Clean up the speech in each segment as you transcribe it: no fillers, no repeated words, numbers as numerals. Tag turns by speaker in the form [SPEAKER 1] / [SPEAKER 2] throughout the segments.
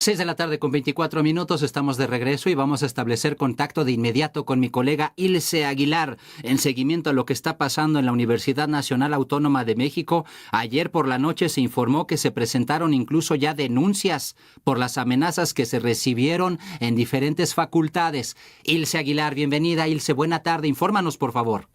[SPEAKER 1] 6 de la tarde con 24 minutos, estamos de regreso y vamos a establecer contacto de inmediato con mi colega Ilse Aguilar en seguimiento a lo que está pasando en la Universidad Nacional Autónoma de México. Ayer por la noche se informó que se presentaron incluso ya denuncias por las amenazas que se recibieron en diferentes facultades. Ilse Aguilar, bienvenida. Ilse, buena tarde. Infórmanos, por favor.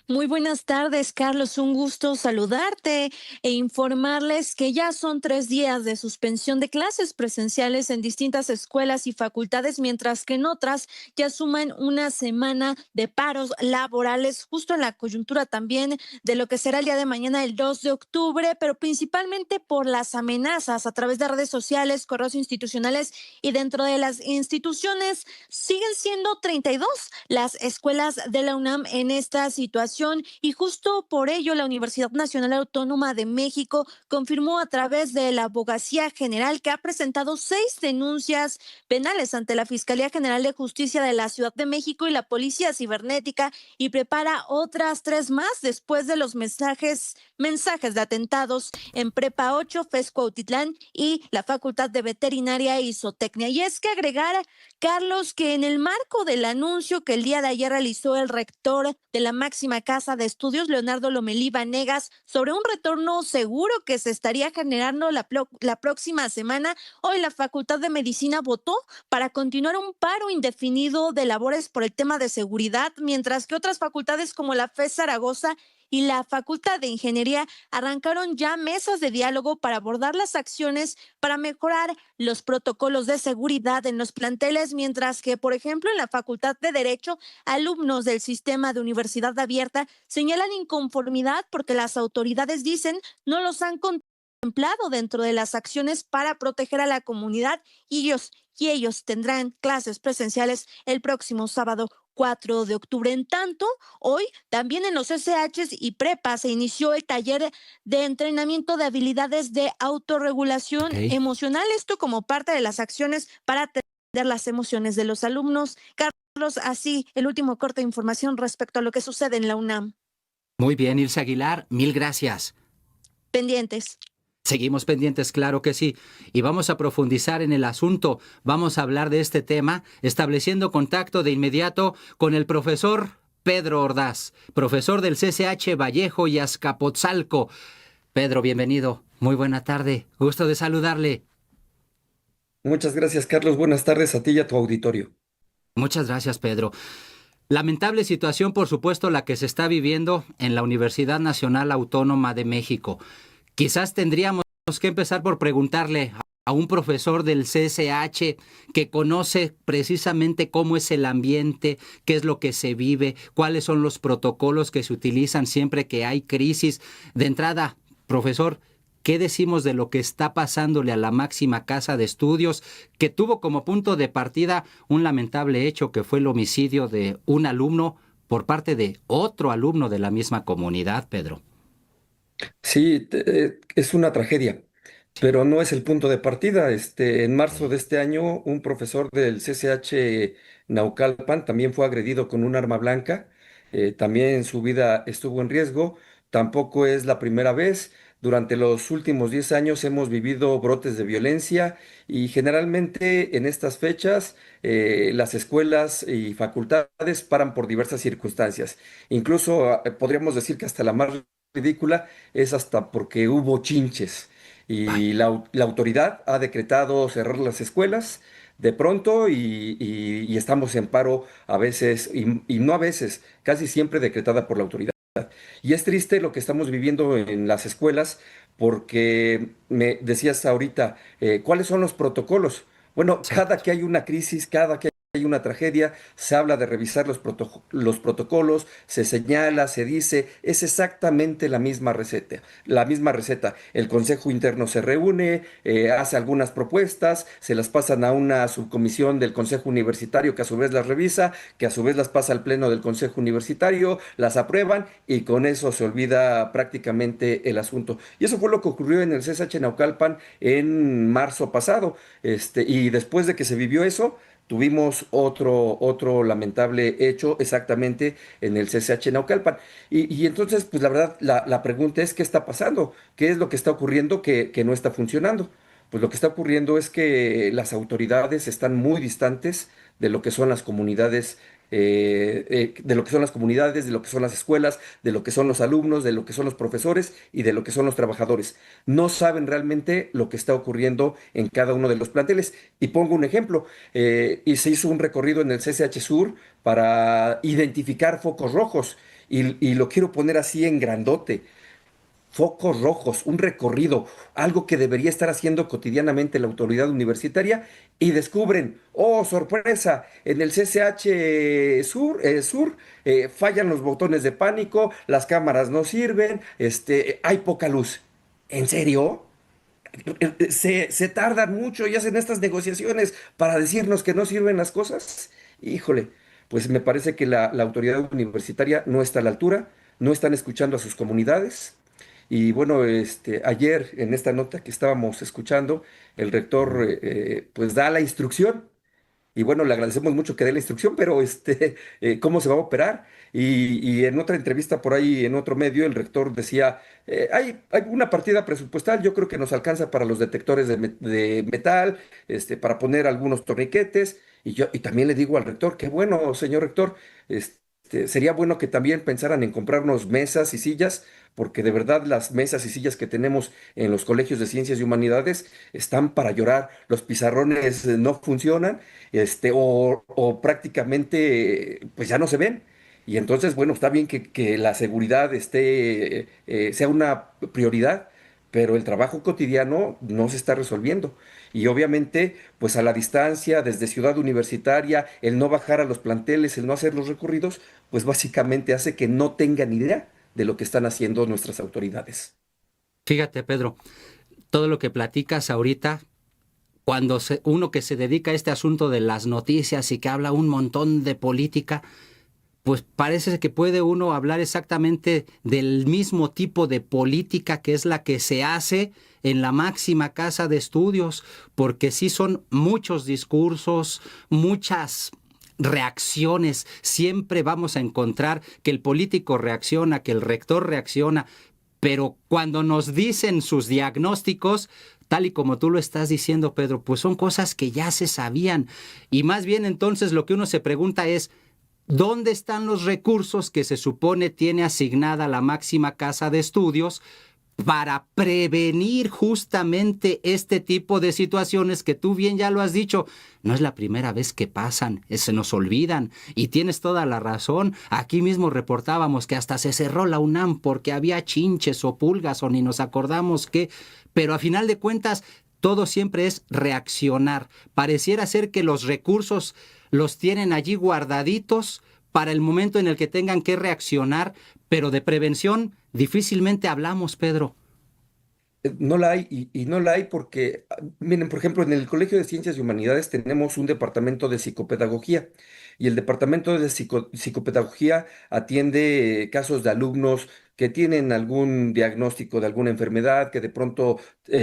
[SPEAKER 2] Muy buenas tardes, Carlos. Un gusto saludarte e informarles que ya son 3 días de suspensión de clases presenciales en distintas escuelas y facultades, mientras que en otras ya suman una semana de paros laborales, justo en la coyuntura también de lo que será el día de mañana, el 2 de octubre, pero principalmente por las amenazas a través de redes sociales, correos institucionales y dentro de las instituciones. Siguen siendo 32 las escuelas de la UNAM en esta situación y justo por ello la Universidad Nacional Autónoma de México confirmó a través de la Abogacía General que ha presentado 6 denuncias penales ante la Fiscalía General de Justicia de la Ciudad de México y la Policía Cibernética y prepara otras 3 más después de los mensajes de atentados en Prepa 8, FES Cuautitlán y la Facultad de Veterinaria y Zootecnia. Y es que agregar, Carlos, que en el marco del anuncio que el día de ayer realizó el rector de la máxima casa de estudios, Leonardo Lomelí Vanegas, sobre un retorno seguro que se estaría generando la próxima semana, hoy la Facultad de Medicina votó para continuar un paro indefinido de labores por el tema de seguridad, mientras que otras facultades como la FES Zaragoza y la Facultad de Ingeniería arrancaron ya mesas de diálogo para abordar las acciones para mejorar los protocolos de seguridad en los planteles, mientras que, por ejemplo, en la Facultad de Derecho, alumnos del sistema de universidad abierta señalan inconformidad porque las autoridades dicen no los han contemplado dentro de las acciones para proteger a la comunidad y ellos tendrán clases presenciales el próximo sábado 4 de octubre. En tanto, hoy también en los SHs y prepas se inició el taller de entrenamiento de habilidades de autorregulación
[SPEAKER 1] Ok.
[SPEAKER 2] emocional, esto como parte de las acciones para atender las emociones de los alumnos. Carlos, así el último corte de información respecto a lo que sucede en la UNAM.
[SPEAKER 1] Muy bien, Ilse Aguilar, mil gracias.
[SPEAKER 2] Pendientes.
[SPEAKER 1] Seguimos pendientes, claro que sí, y vamos a profundizar en el asunto. Vamos a hablar de este tema, estableciendo contacto de inmediato con el profesor Pedro Ordaz, profesor del CCH Vallejo y Azcapotzalco. Pedro, bienvenido. Muy buena tarde. Gusto de saludarle.
[SPEAKER 3] Muchas gracias, Carlos. Buenas tardes a ti y a tu auditorio.
[SPEAKER 1] Muchas gracias, Pedro. Lamentable situación, por supuesto, la que se está viviendo en la Universidad Nacional Autónoma de México. Quizás tendríamos que empezar por preguntarle a un profesor del CCH que conoce precisamente cómo es el ambiente, qué es lo que se vive, cuáles son los protocolos que se utilizan siempre que hay crisis. De entrada, profesor, ¿qué decimos de lo que está pasándole a la máxima casa de estudios, que tuvo como punto de partida un lamentable hecho que fue el homicidio de un alumno por parte de otro alumno de la misma comunidad, Pedro?
[SPEAKER 3] Sí, es una tragedia, pero no es el punto de partida. En marzo de
[SPEAKER 1] Ok.
[SPEAKER 3] este año, un profesor del CCH Naucalpan también fue agredido con un arma blanca. También su vida estuvo en riesgo. Tampoco es la primera vez. Durante los últimos 10 años hemos vivido brotes de violencia y generalmente en estas fechas las escuelas y facultades paran por diversas circunstancias. Incluso podríamos decir que hasta la más ridícula es hasta porque hubo chinches y
[SPEAKER 1] Vaya.
[SPEAKER 3] la autoridad ha decretado cerrar las escuelas de pronto y estamos en paro a veces, y no a veces, casi siempre decretada por la autoridad. Y es triste lo que estamos viviendo en las escuelas porque me decías ahorita, ¿cuáles son los protocolos? Bueno, cada
[SPEAKER 1] Exacto.
[SPEAKER 3] que hay una crisis, cada que hay una tragedia, se habla de revisar los protocolos, se señala, se dice, es exactamente la misma receta, la misma receta. El Consejo Interno se reúne, hace algunas propuestas, se las pasan a una subcomisión del Consejo Universitario que a su vez las revisa, que a su vez las pasa al Pleno del Consejo Universitario, las aprueban y con eso se olvida prácticamente el asunto. Y eso fue lo que ocurrió en el CSH Naucalpan en marzo pasado. Y después de que se vivió eso, tuvimos otro lamentable hecho exactamente en el CCH Naucalpan. Y entonces, pues la verdad, la pregunta es, ¿qué está pasando? ¿Qué es lo que está ocurriendo que no está funcionando? pues lo que está ocurriendo es que las autoridades están muy distantes de lo que son las comunidades, de lo que son las comunidades, de lo que son las escuelas, de lo que son los alumnos, de lo que son los profesores y de lo que son los trabajadores. No saben realmente lo que está ocurriendo en cada uno de los planteles. Y pongo un ejemplo, y se hizo un recorrido en el CCH Sur para identificar focos rojos, y lo quiero poner así en grandote. Focos rojos, un recorrido, algo que debería estar haciendo cotidianamente la autoridad universitaria, y descubren, oh, sorpresa, en el CCH Sur, fallan los botones de pánico, las cámaras no sirven, hay poca luz. ¿En serio? Se tardan mucho y hacen estas negociaciones para decirnos que no sirven las cosas. Híjole, pues me parece que la autoridad universitaria no está a la altura, no están escuchando a sus comunidades. Y bueno, ayer en esta nota que estábamos escuchando, el rector pues da la instrucción, y bueno, le agradecemos mucho que dé la instrucción, pero ¿cómo se va a operar? Y en otra entrevista por ahí, en otro medio, el rector decía, hay una partida presupuestal, yo creo que nos alcanza para los detectores de metal, para poner algunos torniquetes. Y también le digo al rector, qué bueno, señor rector, sería bueno que también pensaran en comprarnos mesas y sillas, porque de verdad las mesas y sillas que tenemos en los colegios de ciencias y humanidades están para llorar. Los pizarrones no funcionan, o prácticamente pues ya no se ven. Y entonces, bueno, está bien que la seguridad sea una prioridad, pero el trabajo cotidiano no se está resolviendo. Y obviamente, pues a la distancia, desde Ciudad Universitaria, el no bajar a los planteles, el no hacer los recorridos, pues básicamente hace que no tengan idea de lo que están haciendo nuestras autoridades.
[SPEAKER 1] Fíjate, Pedro, todo lo que platicas ahorita, cuando uno que se dedica a este asunto de las noticias y que habla un montón de política, pues parece que puede uno hablar exactamente del mismo tipo de política que es la que se hace en la máxima casa de estudios, porque sí son muchos discursos, muchas reacciones. Siempre vamos a encontrar que el político reacciona, que el rector reacciona, pero cuando nos dicen sus diagnósticos, tal y como tú lo estás diciendo, Pedro, pues son cosas que ya se sabían. Y más bien entonces lo que uno se pregunta es, ¿dónde están los recursos que se supone tiene asignada la máxima casa de estudios para prevenir justamente este tipo de situaciones que tú bien ya lo has dicho? No es la primera vez que pasan, se nos olvidan, y tienes toda la razón. Aquí mismo reportábamos que hasta se cerró la UNAM porque había chinches o pulgas o ni nos acordamos qué, pero a final de cuentas todo siempre es reaccionar. Pareciera ser que los recursos los tienen allí guardaditos para el momento en el que tengan que reaccionar, pero de prevención difícilmente hablamos, Pedro.
[SPEAKER 3] No la hay, y no la hay porque, miren, por ejemplo, en el Colegio de Ciencias y Humanidades tenemos un departamento de psicopedagogía, y el departamento de psicopedagogía atiende casos de alumnos que tienen algún diagnóstico de alguna enfermedad, que de pronto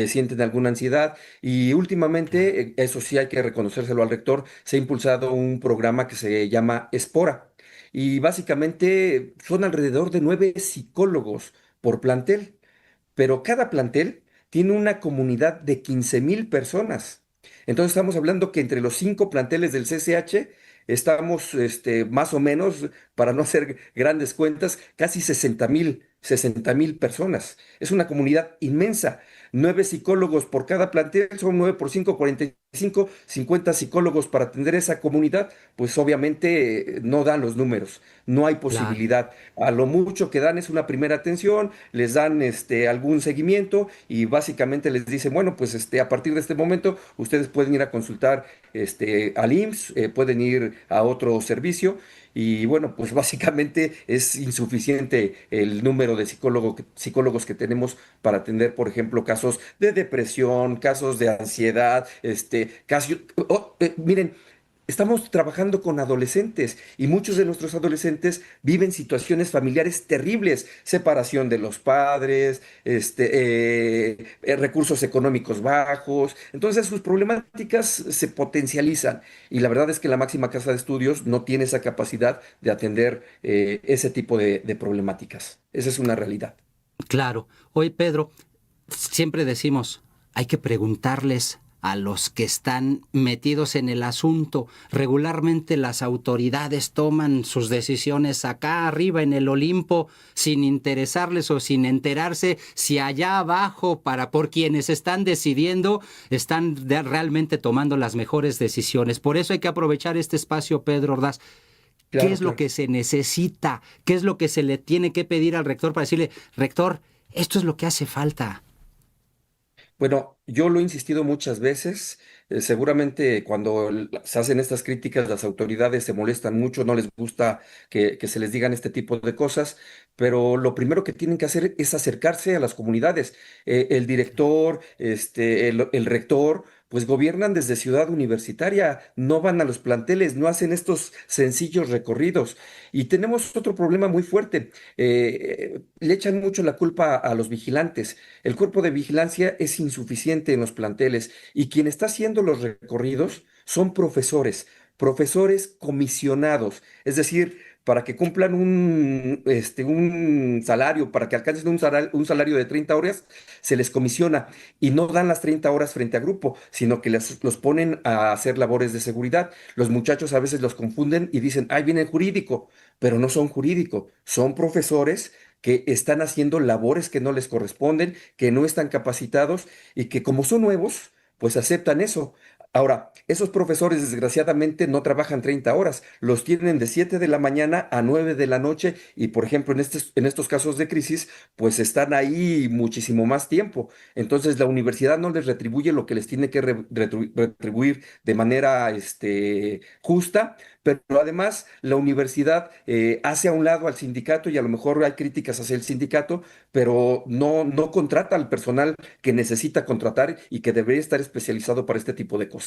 [SPEAKER 3] sienten alguna ansiedad, y últimamente, eso sí hay que reconocérselo al rector, se ha impulsado un programa que se llama Espora, y básicamente son alrededor de 9 psicólogos por plantel, pero cada plantel tiene una comunidad de 15,000 personas. Entonces estamos hablando que entre los 5 planteles del CCH estamos, más o menos, para no hacer grandes cuentas, casi 60,000 personas. Es una comunidad inmensa. 9 psicólogos por cada plantel, son 9 por 5, 45, 50 psicólogos para atender esa comunidad, pues obviamente no dan los números, no hay
[SPEAKER 1] Claro.
[SPEAKER 3] posibilidad. A lo mucho que dan es una primera atención, les dan algún seguimiento, y básicamente les dicen, bueno, pues a partir de este momento ustedes pueden ir a consultar al IMSS, pueden ir a otro servicio, y bueno, pues básicamente es insuficiente el número de psicólogos que tenemos para atender, por ejemplo, casos de depresión, casos de ansiedad, miren. Estamos trabajando con adolescentes, y muchos de nuestros adolescentes viven situaciones familiares terribles: separación de los padres, recursos económicos bajos. Entonces sus problemáticas se potencializan, y la verdad es que la máxima casa de estudios no tiene esa capacidad de atender ese tipo de problemáticas. Esa es una realidad.
[SPEAKER 1] Claro. Oye, Pedro, siempre decimos, hay que preguntarles a los que están metidos en el asunto. Regularmente las autoridades toman sus decisiones acá arriba en el Olimpo sin interesarles o sin enterarse si allá abajo, por quienes están decidiendo, están realmente tomando las mejores decisiones. Por eso hay que aprovechar este espacio, Pedro Ordaz. ¿Qué
[SPEAKER 3] Claro,
[SPEAKER 1] es lo
[SPEAKER 3] claro.
[SPEAKER 1] que se necesita? ¿Qué es lo que se le tiene que pedir al rector para decirle, rector, esto es lo que hace falta?
[SPEAKER 3] Bueno, yo lo he insistido muchas veces. Seguramente cuando se hacen estas críticas, las autoridades se molestan mucho, no les gusta que se les digan este tipo de cosas, pero lo primero que tienen que hacer es acercarse a las comunidades. El director, el rector, pues gobiernan desde Ciudad Universitaria, no van a los planteles, no hacen estos sencillos recorridos. Y tenemos otro problema muy fuerte. Le echan mucho la culpa a los vigilantes. El cuerpo de vigilancia es insuficiente en los planteles y quien está haciendo los recorridos son profesores, profesores comisionados, es decir, para que cumplan un salario, para que alcancen un salario de 30 horas, se les comisiona y no dan las 30 horas frente a grupo, sino que los ponen a hacer labores de seguridad. Los muchachos a veces los confunden y dicen, ay, viene el jurídico, pero no son jurídico, son profesores que están haciendo labores que no les corresponden, que no están capacitados y que como son nuevos, pues aceptan eso. Ahora, esos profesores desgraciadamente no trabajan 30 horas, los tienen de 7 de la mañana a 9 de la noche y, por ejemplo, en estos casos de crisis, pues están ahí muchísimo más tiempo. Entonces, la universidad no les retribuye lo que les tiene que retribuir de manera justa, pero además la universidad hace a un lado al sindicato y a lo mejor hay críticas hacia el sindicato, pero no contrata al personal que necesita contratar y que debería estar especializado para este tipo de cosas.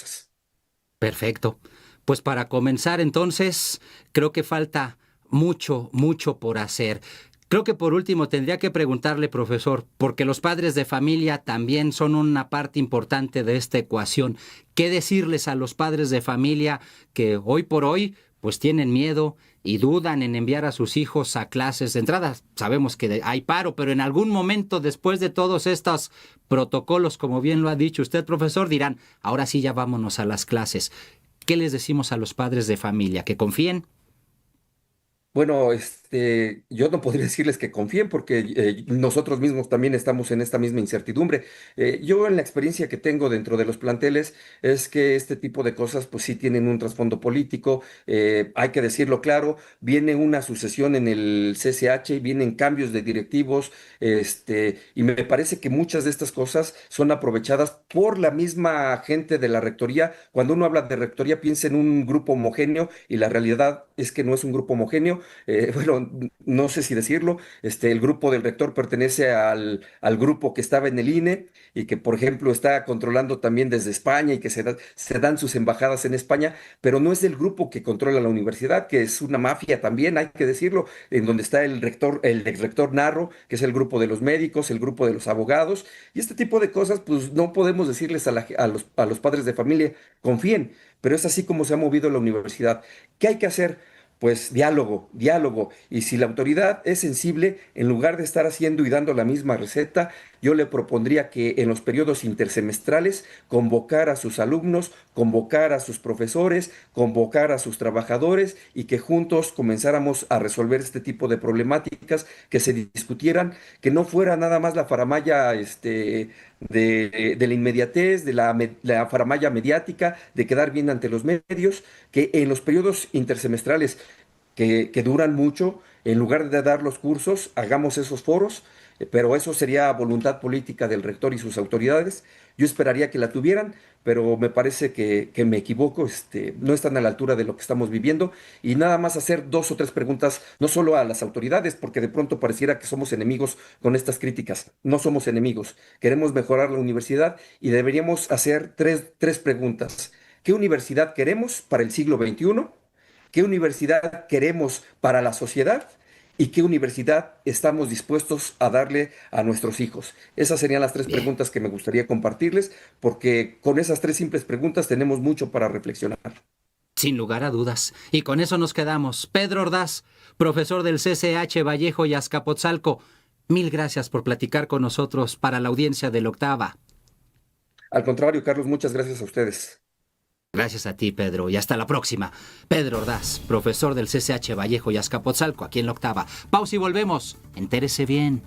[SPEAKER 1] Perfecto. Pues para comenzar entonces, creo que falta mucho, mucho por hacer. Creo que por último tendría que preguntarle, profesor, porque los padres de familia también son una parte importante de esta ecuación. ¿Qué decirles a los padres de familia que hoy por hoy pues tienen miedo y dudan en enviar a sus hijos a clases? De entrada, sabemos que hay paro, pero en algún momento después de todos estos protocolos, como bien lo ha dicho usted, profesor, dirán, ahora sí ya vámonos a las clases. ¿Qué les decimos a los padres de familia? ¿Que confíen?
[SPEAKER 3] Bueno, yo no podría decirles que confíen porque nosotros mismos también estamos en esta misma incertidumbre. Yo en la experiencia que tengo dentro de los planteles es que este tipo de cosas pues sí tienen un trasfondo político, hay que decirlo claro, viene una sucesión en el CCH, vienen cambios de directivos, y me parece que muchas de estas cosas son aprovechadas por la misma gente de la rectoría. Cuando uno habla de rectoría piensa en un grupo homogéneo y la realidad es que no es un grupo homogéneo. Bueno, no sé si decirlo, el grupo del rector pertenece al grupo que estaba en el INE y que, por ejemplo, está controlando también desde España y que se dan sus embajadas en España, pero no es el grupo que controla la universidad, que es una mafia también, hay que decirlo, en donde está el rector, el exrector Narro, que es el grupo de los médicos, el grupo de los abogados, y este tipo de cosas, pues no podemos decirles a los padres de familia, confíen, pero es así como se ha movido la universidad. ¿Qué hay que hacer? Pues diálogo, diálogo. Y si la autoridad es sensible, en lugar de estar haciendo y dando la misma receta, yo le propondría que en los periodos intersemestrales convocar a sus alumnos, convocar a sus profesores, convocar a sus trabajadores y que juntos comenzáramos a resolver este tipo de problemáticas, que se discutieran, que no fuera nada más la faramalla de la inmediatez, la faramalla mediática, de quedar bien ante los medios, que en los periodos intersemestrales que duran mucho, en lugar de dar los cursos, hagamos esos foros, pero eso sería voluntad política del rector y sus autoridades. Yo esperaría que la tuvieran, pero me parece que me equivoco, no están a la altura de lo que estamos viviendo y nada más hacer dos o tres preguntas, no solo a las autoridades, porque de pronto pareciera que somos enemigos con estas críticas. No somos enemigos, queremos mejorar la universidad y deberíamos hacer tres preguntas. ¿Qué universidad queremos para el siglo XXI? ¿Qué universidad queremos para la sociedad? ¿Y qué universidad estamos dispuestos a darle a nuestros hijos? Esas serían las tres
[SPEAKER 1] Bien,
[SPEAKER 3] preguntas que me gustaría compartirles, porque con esas tres simples preguntas tenemos mucho para reflexionar.
[SPEAKER 1] sin lugar a dudas. Y con eso nos quedamos. Pedro Ordaz, profesor del CCH Vallejo y Azcapotzalco, mil gracias por platicar con nosotros para la audiencia del Octava.
[SPEAKER 3] Al contrario, Carlos, muchas gracias a ustedes.
[SPEAKER 1] Gracias a ti, Pedro, y hasta la próxima. Pedro Ordaz, profesor del CCH Vallejo y Azcapotzalco, aquí en la octava. Pausa y volvemos. Entérese bien.